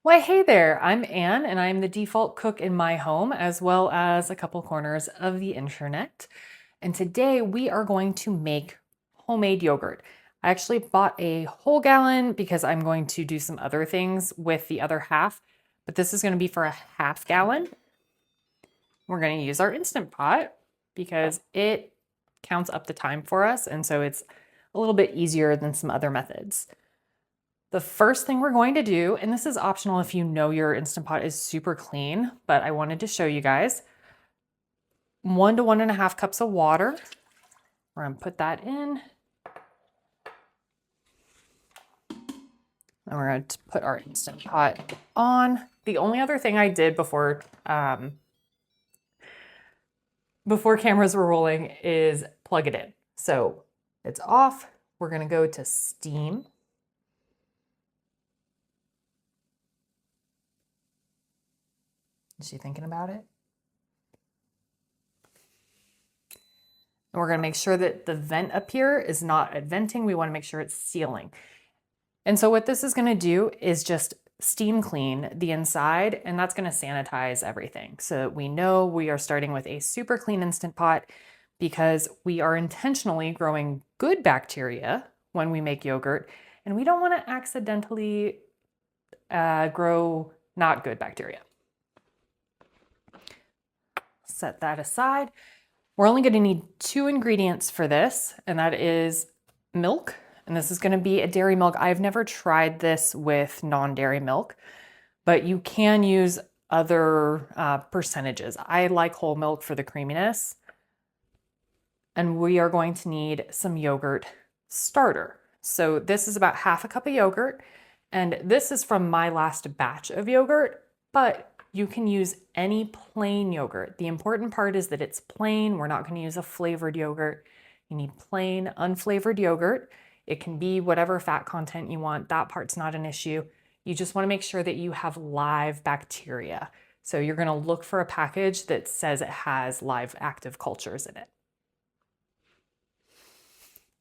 Why, hey there, I'm Anne, and I'm the default cook in my home, as well as a couple corners of the internet. And today we are going to make homemade yogurt. I actually bought a whole gallon because I'm going to do some other things with the other half, but this is going to be for a half gallon. We're going to use our Instant Pot because it counts up the time for us, and so it's a little bit easier than some other methods. The first thing we're going to do, and this is optional if you know your Instant Pot is super clean, but I wanted to show you guys, 1 to 1.5 cups of water. We're gonna put that in. And we're going to put our Instant Pot on. The only other thing I did before cameras were rolling is plug it in. So it's off. We're gonna go to steam. Is she thinking about it? And we're gonna make sure that the vent up here is not at venting. We wanna make sure it's sealing. And so what this is gonna do is just steam clean the inside, and that's gonna sanitize everything. So we know we are starting with a super clean Instant Pot because we are intentionally growing good bacteria when we make yogurt, and we don't wanna accidentally grow not good bacteria. Set that aside. We're only gonna need 2 ingredients for this, and that is milk, and this is gonna be a dairy milk. I've never tried this with non-dairy milk, but you can use other percentages. I like whole milk for the creaminess. And we are going to need some yogurt starter. So this is about half a cup of yogurt, and this is from my last batch of yogurt, but you can use any plain yogurt. The important part is that it's plain. We're not going to use a flavored yogurt. You need plain, unflavored yogurt. It can be whatever fat content you want. That part's not an issue. You just want to make sure that you have live bacteria. So you're going to look for a package that says it has live active cultures in it.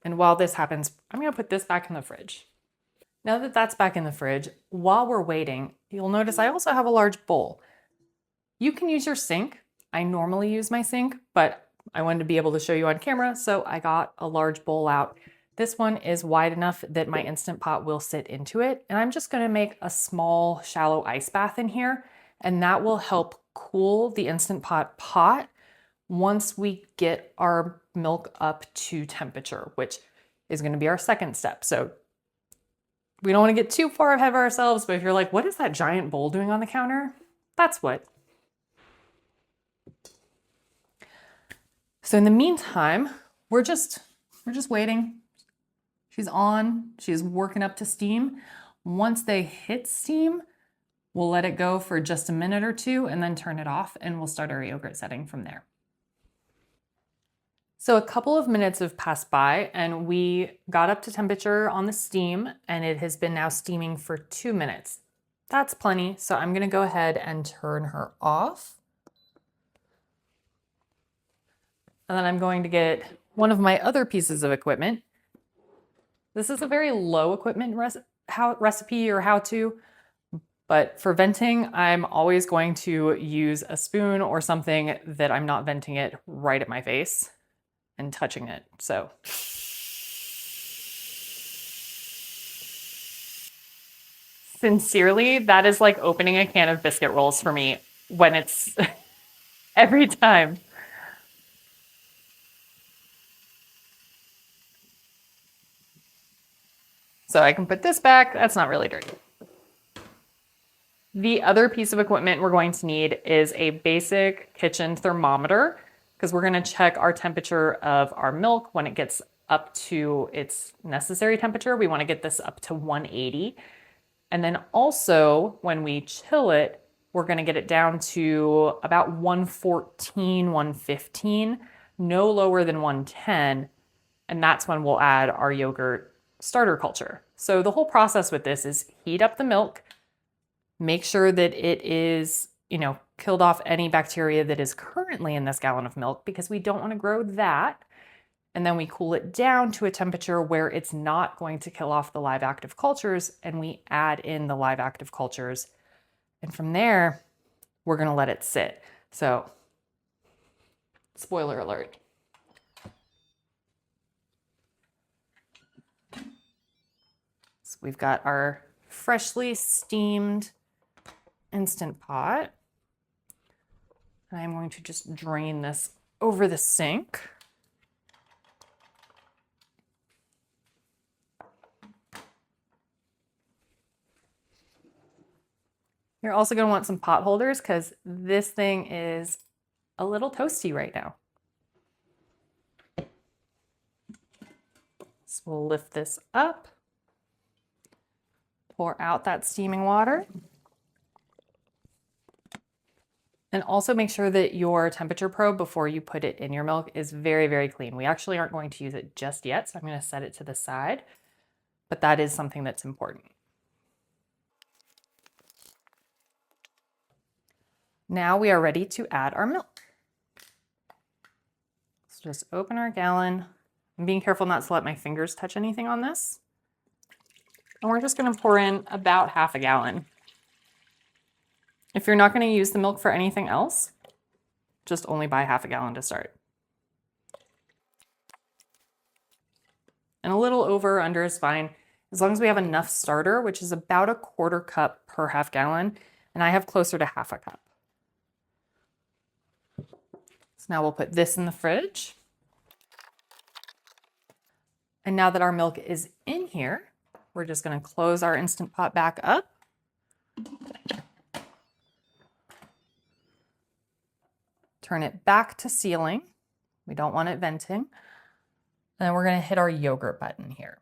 And while this happens, I'm going to put this back in the fridge. Now that that's back in the fridge, while we're waiting, you'll notice I also have a large bowl. You can use your sink. I normally use my sink, but I wanted to be able to show you on camera, so I got a large bowl out. This one is wide enough that my Instant Pot will sit into it, and I'm just going to make a small, shallow ice bath in here, and that will help cool the Instant Pot once we get our milk up to temperature, which is going to be our second step. So we don't want to get too far ahead of ourselves, but if you're like, what is that giant bowl doing on the counter? That's what. So in the meantime, we're just waiting. She's on, she's working up to steam. Once they hit steam, we'll let it go for just a minute or two and then turn it off, and we'll start our yogurt setting from there. So a couple of minutes have passed by and we got up to temperature on the steam, and it has been now steaming for 2 minutes. That's plenty, so I'm gonna go ahead and turn her off. And then I'm going to get one of my other pieces of equipment. This is a very low equipment recipe or how-to, but for venting, I'm always going to use a spoon or something that I'm not venting it right at my face and touching it. So sincerely, that is like opening a can of biscuit rolls for me when it's every time. So I can put this back. That's not really dirty. The other piece of equipment we're going to need is a basic kitchen thermometer, because we're going to check our temperature of our milk when it gets up to its necessary temperature. We want to get this up to 180. And then also when we chill it, we're going to get it down to about 114, 115, no lower than 110. And that's when we'll add our yogurt starter culture. So the whole process with this is heat up the milk, make sure that it is, killed off any bacteria that is currently in this gallon of milk, because we don't want to grow that. And then we cool it down to a temperature where it's not going to kill off the live active cultures, and we add in the live active cultures And from there, we're gonna let it sit. So, spoiler alert. So we've got our freshly steamed Instant Pot. And I'm going to just drain this over the sink. You're also going to want some pot holders because this thing is a little toasty right now. So we'll lift this up, pour out that steaming water, and also make sure that your temperature probe before you put it in your milk is very, very clean. We actually aren't going to use it just yet, so I'm going to set it to the side, but that is something that's important. Now we are ready to add our milk. Let's just open our gallon. I'm being careful not to let my fingers touch anything on this. And we're just going to pour in about half a gallon. If you're not going to use the milk for anything else, just only buy half a gallon to start. And a little over or under is fine, as long as we have enough starter, which is about a 1/4 cup per half gallon, and I have closer to half a cup. So now we'll put this in the fridge. And now that our milk is in here, we're just going to close our Instant Pot back up. Turn it back to sealing. We don't want it venting. And then we're going to hit our yogurt button here.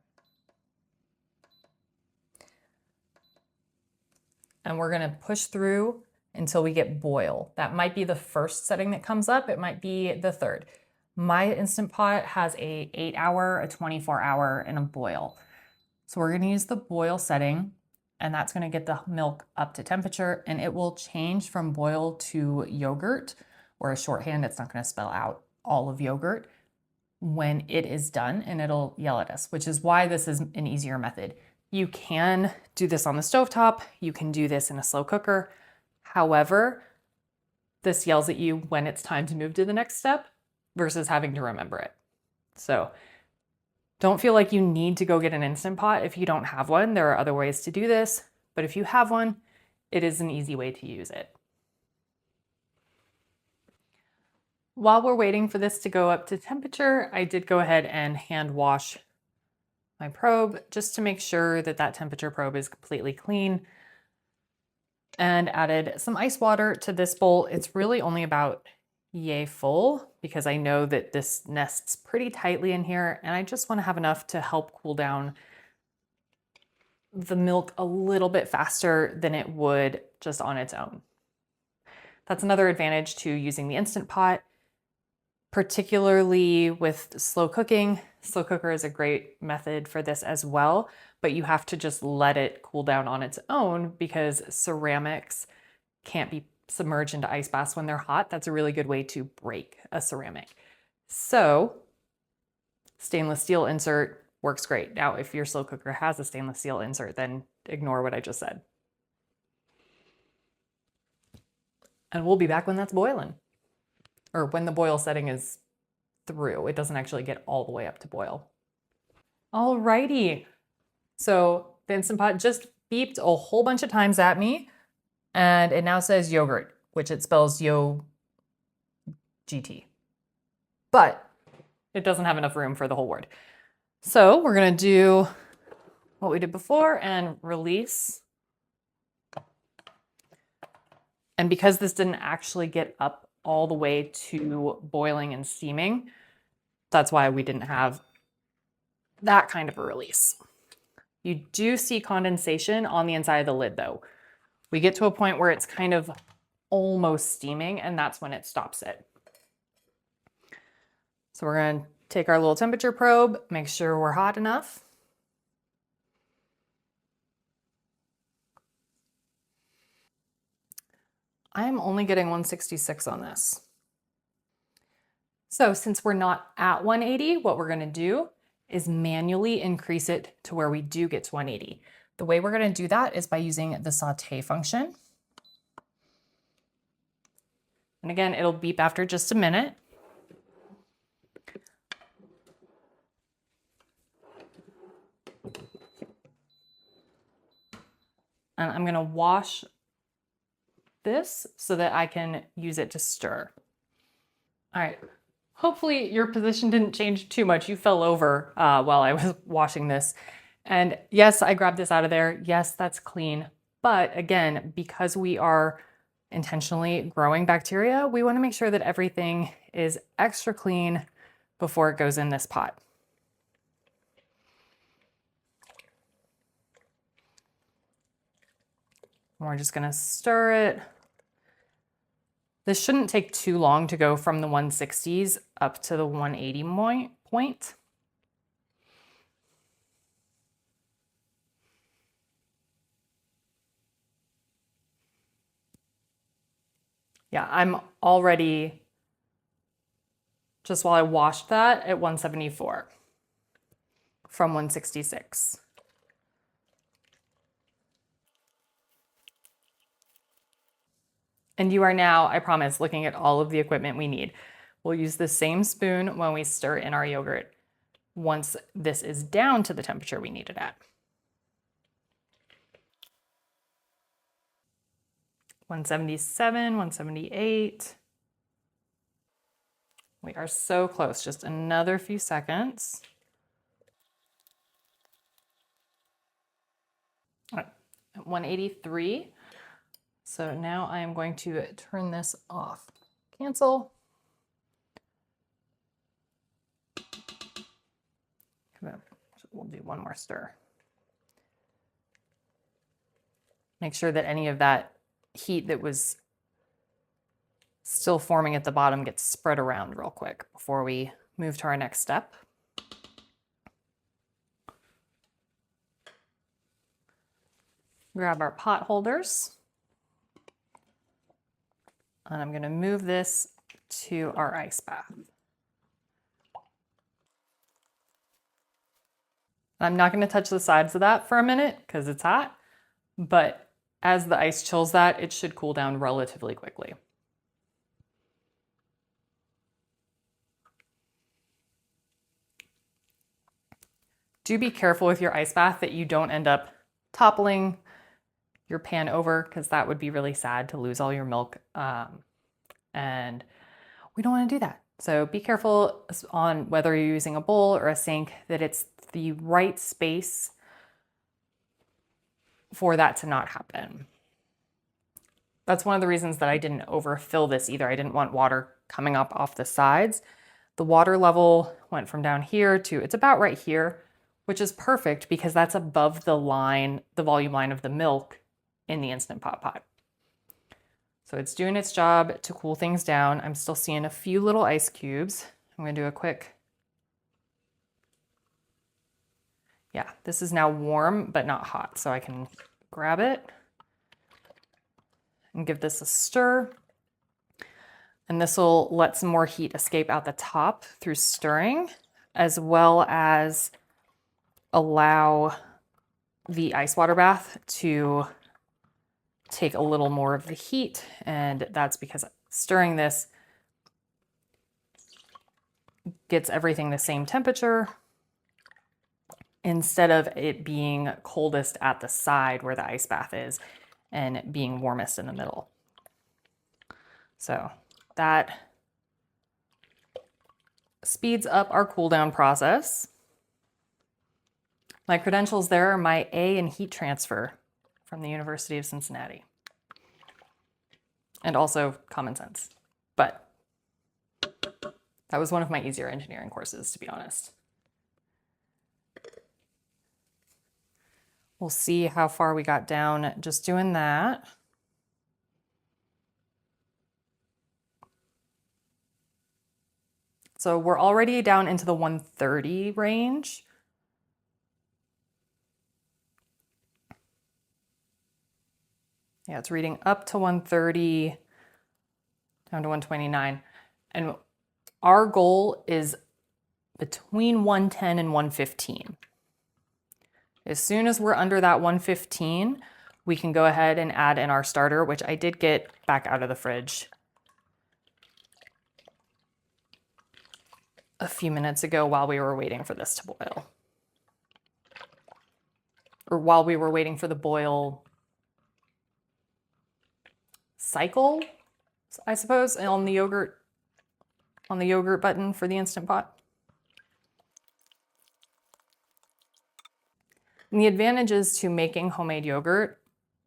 And we're going to push through until we get boil. That might be the first setting that comes up. It might be the third. My Instant Pot has a 8-hour, a 24-hour, and a boil. So we're going to use the boil setting, and that's going to get the milk up to temperature, and it will change from boil to yogurt, or a shorthand. It's not going to spell out all of yogurt when it is done, and it'll yell at us, which is why this is an easier method. You can do this on the stovetop. You can do this in a slow cooker. However, this yells at you when it's time to move to the next step versus having to remember it. So don't feel like you need to go get an Instant Pot if you don't have one. There are other ways to do this, but if you have one, it is an easy way to use it. While we're waiting for this to go up to temperature, I did go ahead and hand wash my probe just to make sure that that temperature probe is completely clean, and added some ice water to this bowl. It's really only about yay full because I know that this nests pretty tightly in here, and I just want to have enough to help cool down the milk a little bit faster than it would just on its own. That's another advantage to using the Instant Pot, particularly with slow cooking. Slow cooker is a great method for this as well, but you have to just let it cool down on its own because ceramics can't be submerged into ice baths when they're hot. That's a really good way to break a ceramic. So stainless steel insert works great. Now, if your slow cooker has a stainless steel insert, then ignore what I just said. And we'll be back when that's boiling, or when the boil setting is through. It doesn't actually get all the way up to boil. Alrighty. So the Instant Pot just beeped a whole bunch of times at me, and it now says yogurt, which it spells yo-GT. But it doesn't have enough room for the whole word. So we're gonna do what we did before and release. And because this didn't actually get up all the way to boiling and steaming, that's why we didn't have that kind of a release. You do see condensation on the inside of the lid though. We get to a point where it's kind of almost steaming, and that's when it stops it. So we're going to take our little temperature probe, make sure we're hot enough. I am only getting 166 on this. So since we're not at 180, what we're going to do is manually increase it to where we do get to 180. The way we're going to do that is by using the saute function. And again, it'll beep after just a minute. And I'm gonna wash this so that I can use it to stir. All right, hopefully your position didn't change too much. You fell over while I was washing this. And yes, I grabbed this out of there. Yes, that's clean. But again, because we are intentionally growing bacteria, we wanna make sure that everything is extra clean before it goes in this pot. We're just gonna stir it. This shouldn't take too long to go from the 160s up to the 180 point. Yeah, I'm already, just while I washed that, at 174 from 166. And you are now, I promise, looking at all of the equipment we need. We'll use the same spoon when we stir in our yogurt once this is down to the temperature we need it at. 177, 178. We are so close, just another few seconds. All right, 183. So now I am going to turn this off. Cancel. We'll do one more stir. Make sure that any of that heat that was still forming at the bottom gets spread around real quick before we move to our next step. Grab our pot holders. And I'm going to move this to our ice bath. I'm not going to touch the sides of that for a minute because it's hot, but as the ice chills that, it should cool down relatively quickly. Do be careful with your ice bath that you don't end up toppling your pan over, because that would be really sad to lose all your milk. And we don't want to do that. So be careful on whether you're using a bowl or a sink, that it's the right space for that to not happen. That's one of the reasons that I didn't overfill this either. I didn't want water coming up off the sides. The water level went from down here to, it's about right here, which is perfect because that's above the line, the volume line of the milk in the Instant Pot. So it's doing its job to cool things down. I'm still seeing a few little ice cubes. I'm gonna do a quick, yeah, this is now warm, but not hot. So I can grab it and give this a stir. And this will let some more heat escape out the top through stirring, as well as allow the ice water bath to take a little more of the heat. And that's because stirring this gets everything the same temperature instead of it being coldest at the side where the ice bath is and being warmest in the middle. So that speeds up our cool down process. My credentials there are my A in heat transfer from the University of Cincinnati. And also common sense. But that was one of my easier engineering courses, to be honest. We'll see how far we got down just doing that. So we're already down into the 130 range. Yeah, it's reading up to 130, down to 129. And our goal is between 110 and 115. As soon as we're under that 115, we can go ahead and add in our starter, which I did get back out of the fridge a few minutes ago while we were waiting for this to boil. Or while we were waiting for the boil cycle, I suppose, on the yogurt button for the Instant Pot. And the advantages to making homemade yogurt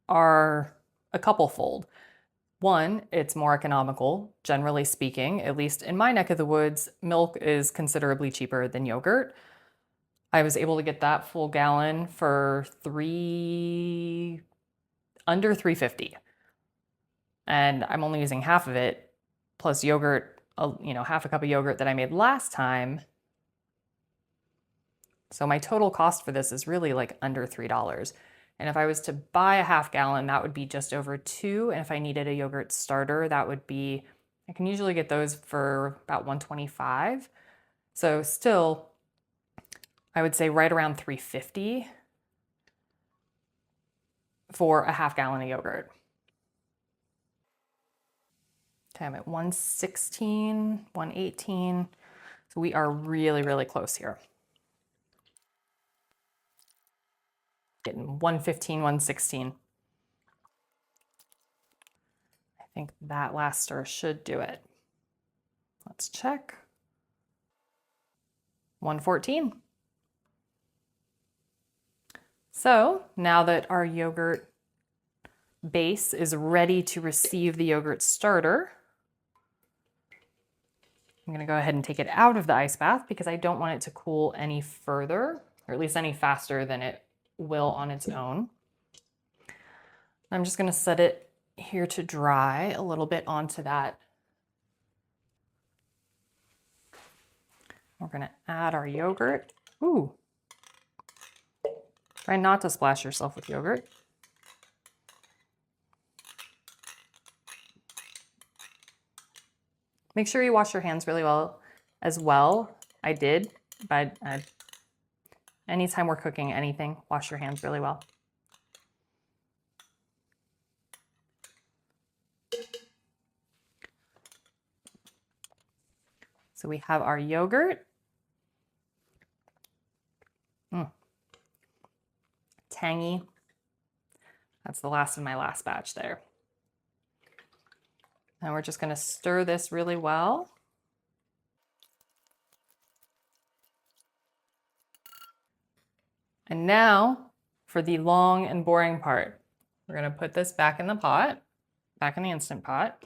are a couple fold. One, it's more economical, generally speaking. At least in my neck of the woods, milk is considerably cheaper than yogurt. I was able to get that full gallon for under $3.50. And I'm only using half of it, plus yogurt, half a cup of yogurt that I made last time. So my total cost for this is really like under $3. And if I was to buy a half gallon, that would be just over $2. And if I needed a yogurt starter, that would be, I can usually get those for about $125. So still, I would say right around $3.50 for a half gallon of yogurt. Okay, I'm at 116, 118. So we are really, really close here. Getting 115, 116. I think that last stir should do it. Let's check. 114. So now that our yogurt base is ready to receive the yogurt starter, I'm going to go ahead and take it out of the ice bath because I don't want it to cool any further, or at least any faster than it will on its own. I'm just going to set it here to dry a little bit onto that. We're going to add our yogurt. Ooh. Try not to splash yourself with yogurt. Make sure you wash your hands really well as well. I did, but anytime we're cooking anything, wash your hands really well. So we have our yogurt. Tangy. That's the last of my last batch there. Now we're just going to stir this really well. And now for the long and boring part. We're going to put this back in the pot, back in the Instant Pot.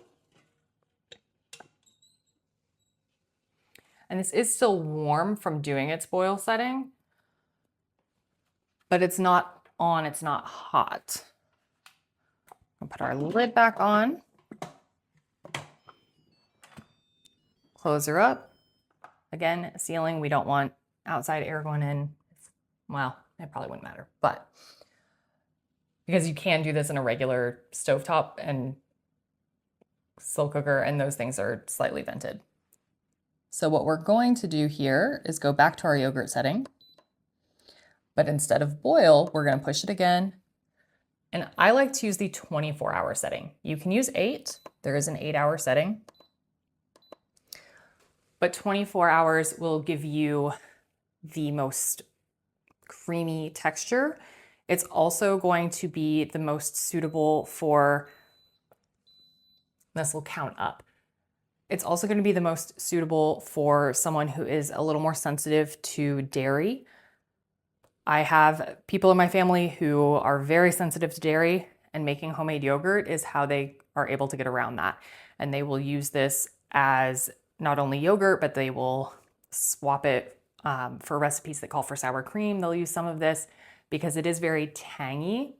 And this is still warm from doing its boil setting, but it's not on, it's not hot. We'll put our lid back on. Close her up. Again, sealing, we don't want outside air going in. Well, it probably wouldn't matter, but because you can do this in a regular stovetop and slow cooker, and those things are slightly vented. So what we're going to do here is go back to our yogurt setting, but instead of boil, we're going to push it again. And I like to use the 24-hour setting. You can use 8. There is an 8-hour setting. But 24 hours will give you the most creamy texture. It's also going to be the most suitable for, this will count up. It's also going to be the most suitable for someone who is a little more sensitive to dairy. I have people in my family who are very sensitive to dairy, and making homemade yogurt is how they are able to get around that. And they will use this as not only yogurt, but they will swap it for recipes that call for sour cream. They'll use some of this because it is very tangy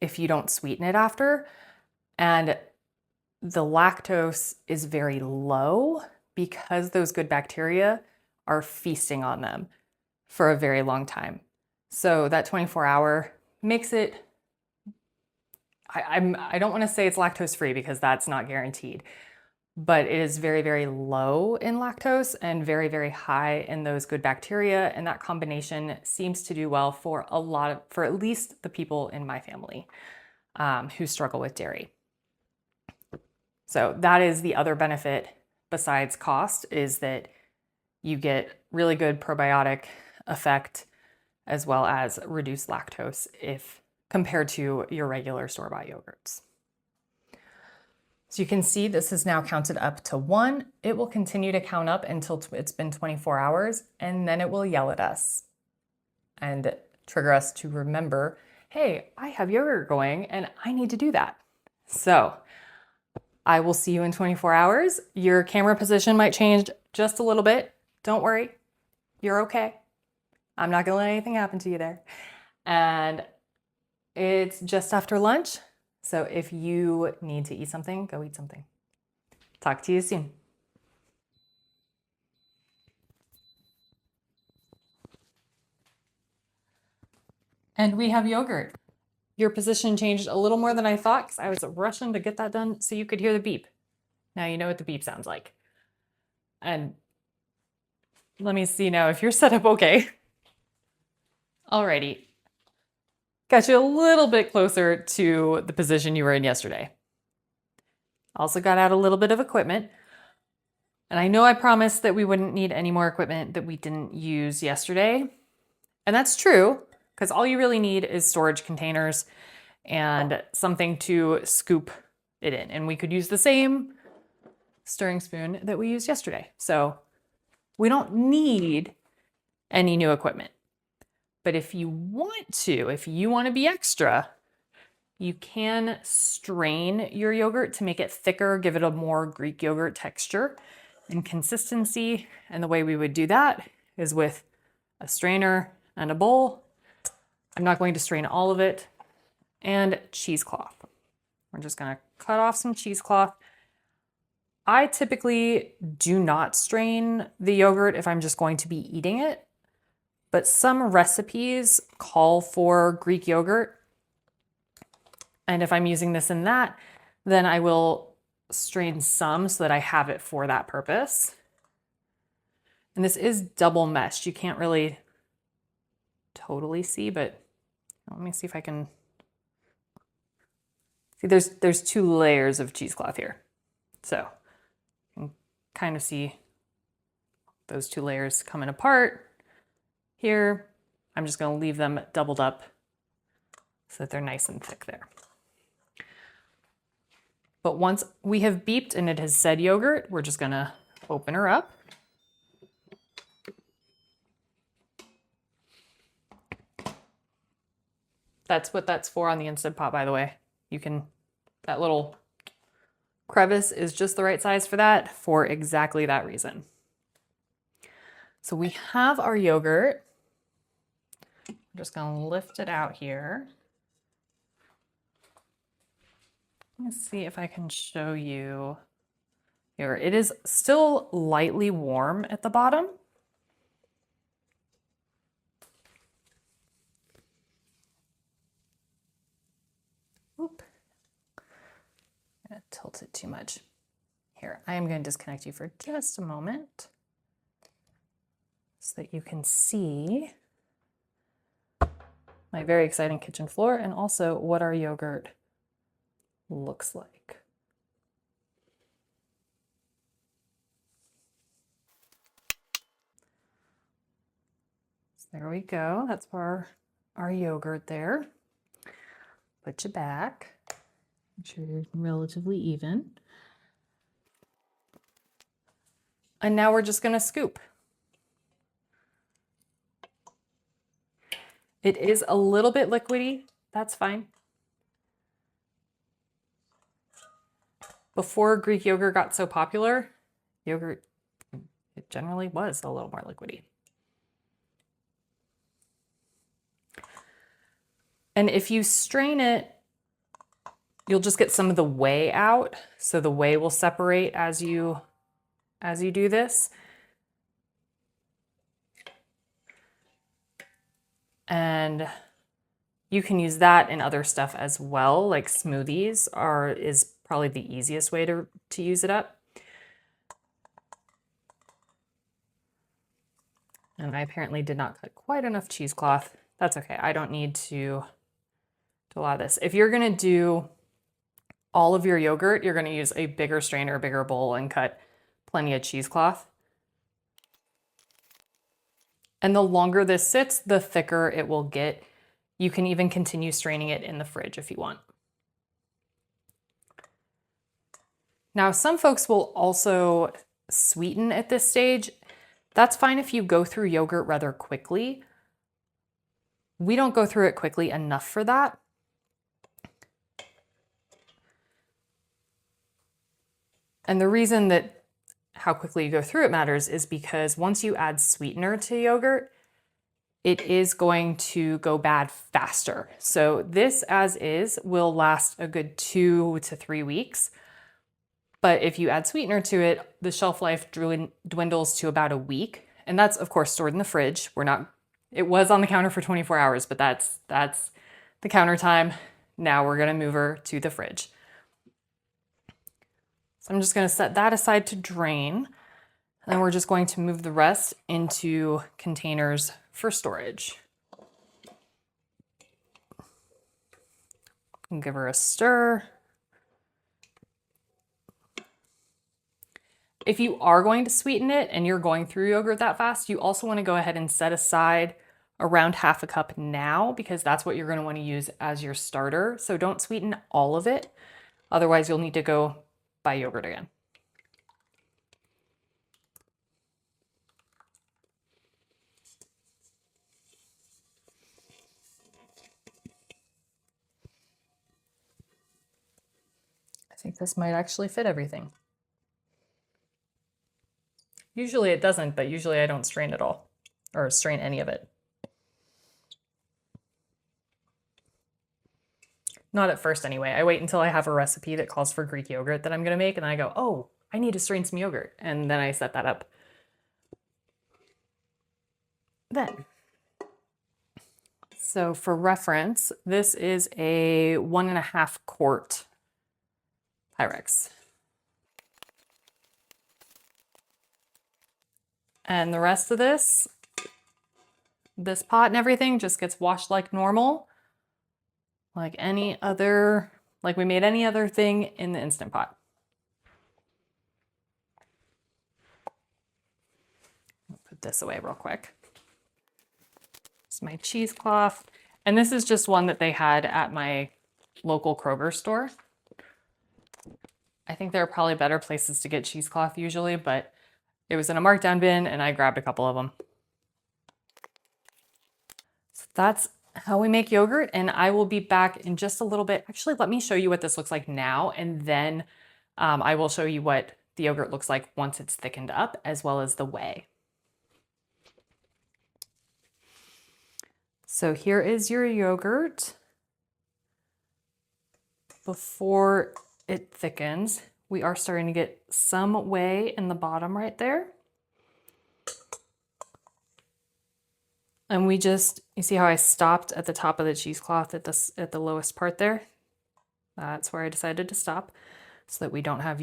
if you don't sweeten it after. And the lactose is very low because those good bacteria are feasting on them for a very long time. So that 24-hour makes it, I don't want to say it's lactose free because that's not guaranteed, but it is very, very low in lactose and very, very high in those good bacteria. And that combination seems to do well for for at least the people in my family who struggle with dairy. So that is the other benefit besides cost, is that you get really good probiotic effect as well as reduced lactose if compared to your regular store-bought yogurts. So you can see this is now counted up to 1. It will continue to count up until it's been 24 hours, and then it will yell at us and trigger us to remember, hey, I have yogurt going and I need to do that. So I will see you in 24 hours. Your camera position might change just a little bit. Don't worry, you're okay. I'm not gonna let anything happen to you there. And it's just after lunch. So if you need to eat something, go eat something. Talk to you soon. And we have yogurt. Your position changed a little more than I thought because I was rushing to get that done so you could hear the beep. Now you know what the beep sounds like. And let me see now if you're set up okay. Alrighty. Got you a little bit closer to the position you were in yesterday. Also got out a little bit of equipment. And I know I promised that we wouldn't need any more equipment that we didn't use yesterday. And that's true, because all you really need is storage containers and something to scoop it in. And we could use the same stirring spoon that we used yesterday. So we don't need any new equipment. But if you want to be extra, you can strain your yogurt to make it thicker, give it a more Greek yogurt texture and consistency. And the way we would do that is with a strainer and a bowl. I'm not going to strain all of it, and cheesecloth. We're just gonna cut off some cheesecloth. I typically do not strain the yogurt if I'm just going to be eating it, but some recipes call for Greek yogurt. And if I'm using this in that, then I will strain some so that I have it for that purpose. And this is double meshed. You can't really totally see, but let me see if I can see. There's 2 layers of cheesecloth here. So you can kind of see those 2 layers coming apart here. I'm just going to leave them doubled up so that they're nice and thick there. But once we have beeped and it has said yogurt, we're just going to open her up. That's what that's for on the Instant Pot, by the way. That little crevice is just the right size for that, for exactly that reason. So we have our yogurt. I'm just gonna lift it out here. Let's see if I can show you here. It is still lightly warm at the bottom. Oop. I'm gonna tilt it too much. Here, I am going to disconnect you for just a moment so that you can see my very exciting kitchen floor and also what our yogurt looks like. So there we go. That's our yogurt there. Put you back. Make sure you're relatively even. And now we're just going to scoop. It is a little bit liquidy. That's fine. Before Greek yogurt got so popular, it generally was a little more liquidy. And if you strain it, you'll just get some of the whey out. So the whey will separate as you do this. And you can use that in other stuff as well, like smoothies is probably the easiest way to use it up. And I apparently did not cut quite enough cheesecloth. That's okay. I don't need to do a lot of this. If you're going to do all of your yogurt, you're going to use a bigger strainer, a bigger bowl, and cut plenty of cheesecloth. And the longer this sits, the thicker it will get. You can even continue straining it in the fridge if you want. Now, some folks will also sweeten at this stage. That's fine if you go through yogurt rather quickly. We don't go through it quickly enough for that. And the reason that how quickly you go through it matters is because once you add sweetener to yogurt, it is going to go bad faster. So this as is will last a good 2 to 3 weeks. But if you add sweetener to it, the shelf life dwindles to about a week. And that's of course stored in the fridge. It was on the counter for 24 hours, but that's the counter time. Now we're gonna move her to the fridge. So I'm just gonna set that aside to drain. And then we're just going to move the rest into containers for storage. And give her a stir. If you are going to sweeten it and you're going through yogurt that fast, you also want to go ahead and set aside around half a cup now, because that's what you're going to want to use as your starter. So don't sweeten all of it. Otherwise, you'll need to go buy yogurt again. I think this might actually fit everything. Usually it doesn't, but usually I don't strain at all, or strain any of it. Not at first anyway. I wait until I have a recipe that calls for Greek yogurt that I'm gonna make, and then I go, oh, I need to strain some yogurt. And then I set that up. Then, so for reference, this is a 1.5 quart Pyrex. And the rest of this pot and everything just gets washed like normal, like we made any other thing in the Instant Pot. I'll put this away real quick. It's my cheesecloth. And this is just one that they had at my local Kroger store. I think there are probably better places to get cheesecloth usually, but it was in a markdown bin and I grabbed a couple of them. So that's how we make yogurt, and I will be back in just a little bit. Actually, let me show you what this looks like now, and then I will show you what the yogurt looks like once it's thickened up, as well as the whey. So here is your yogurt before it thickens. We are starting to get some whey in the bottom right there. And you see how I stopped at the top of the cheesecloth at the lowest part there? That's where I decided to stop, so that we don't have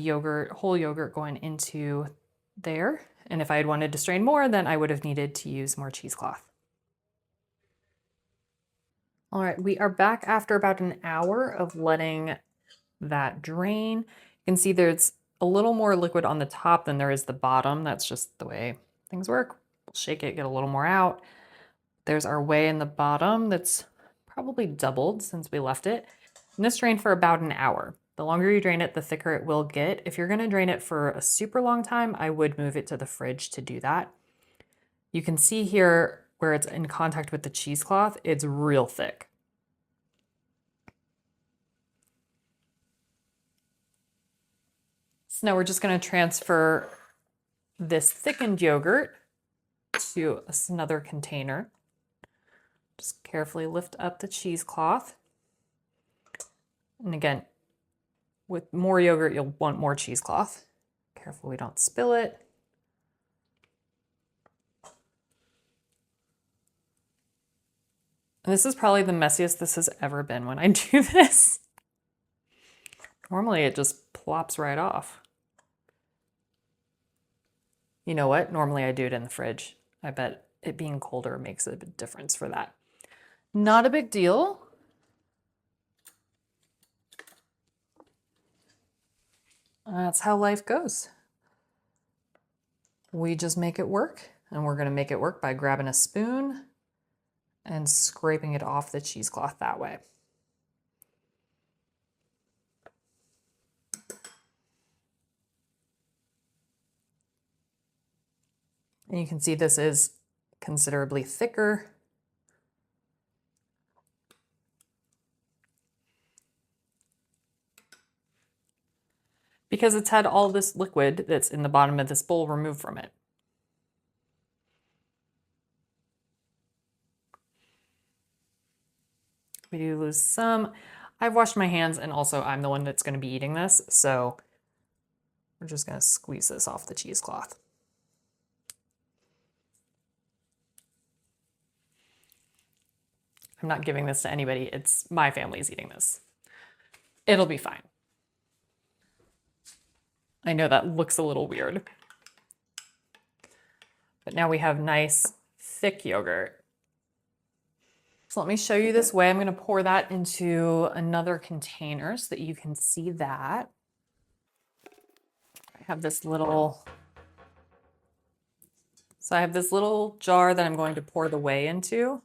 whole yogurt going into there. And if I had wanted to strain more, then I would have needed to use more cheesecloth. All right, we are back after about an hour of letting that drain. You can see there's a little more liquid on the top than there is the bottom. That's just the way things work. We'll shake it, get a little more out. There's our whey in the bottom that's probably doubled since we left it. And this drained for about an hour. The longer you drain it, the thicker it will get. If you're gonna drain it for a super long time, I would move it to the fridge to do that. You can see here where it's in contact with the cheesecloth, it's real thick. So now we're just gonna transfer this thickened yogurt to another container. Just carefully lift up the cheesecloth. And again, with more yogurt, you'll want more cheesecloth. Careful we don't spill it. And this is probably the messiest this has ever been when I do this. Normally it just plops right off. You know what? Normally I do it in the fridge. I bet it being colder makes a big difference for that. Not a big deal. That's how life goes. We just make it work And we're gonna make it work by grabbing a spoon and scraping it off the cheesecloth that way. And you can see this is considerably thicker. Because it's had all this liquid that's in the bottom of this bowl removed from it. We do lose some. I've washed my hands, and also I'm the one that's going to be eating this, so we're just going to squeeze this off the cheesecloth. I'm not giving this to anybody. It's my family's eating this. It'll be fine. I know that looks a little weird. But now we have nice, thick yogurt. So let me show you this way. I'm going to pour that into another container so that you can see that. I have this little jar that I'm going to pour the whey into.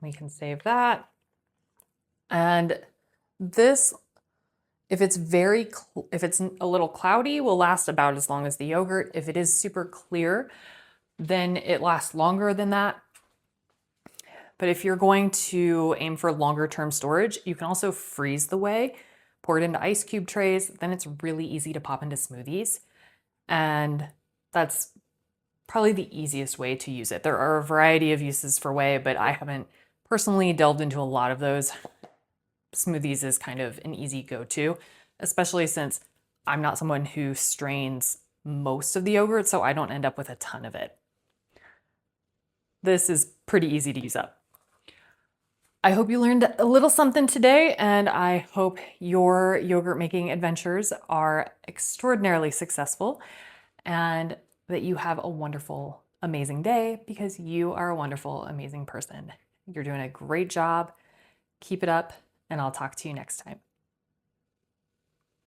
We can save that. And this, if it's a little cloudy, will last about as long as the yogurt. If it is super clear, then it lasts longer than that. But if you're going to aim for longer term storage, you can also freeze the whey, pour it into ice cube trays. Then it's really easy to pop into smoothies. And that's probably the easiest way to use it. There are a variety of uses for whey, but I haven't personally delved into a lot of those. Smoothies is kind of an easy go-to, especially since I'm not someone who strains most of the yogurt, so I don't end up with a ton of it. This is pretty easy to use up. I hope you learned a little something today, and I hope your yogurt making adventures are extraordinarily successful and that you have a wonderful, amazing day, because you are a wonderful, amazing person. You're doing a great job. Keep it up, and I'll talk to you next time.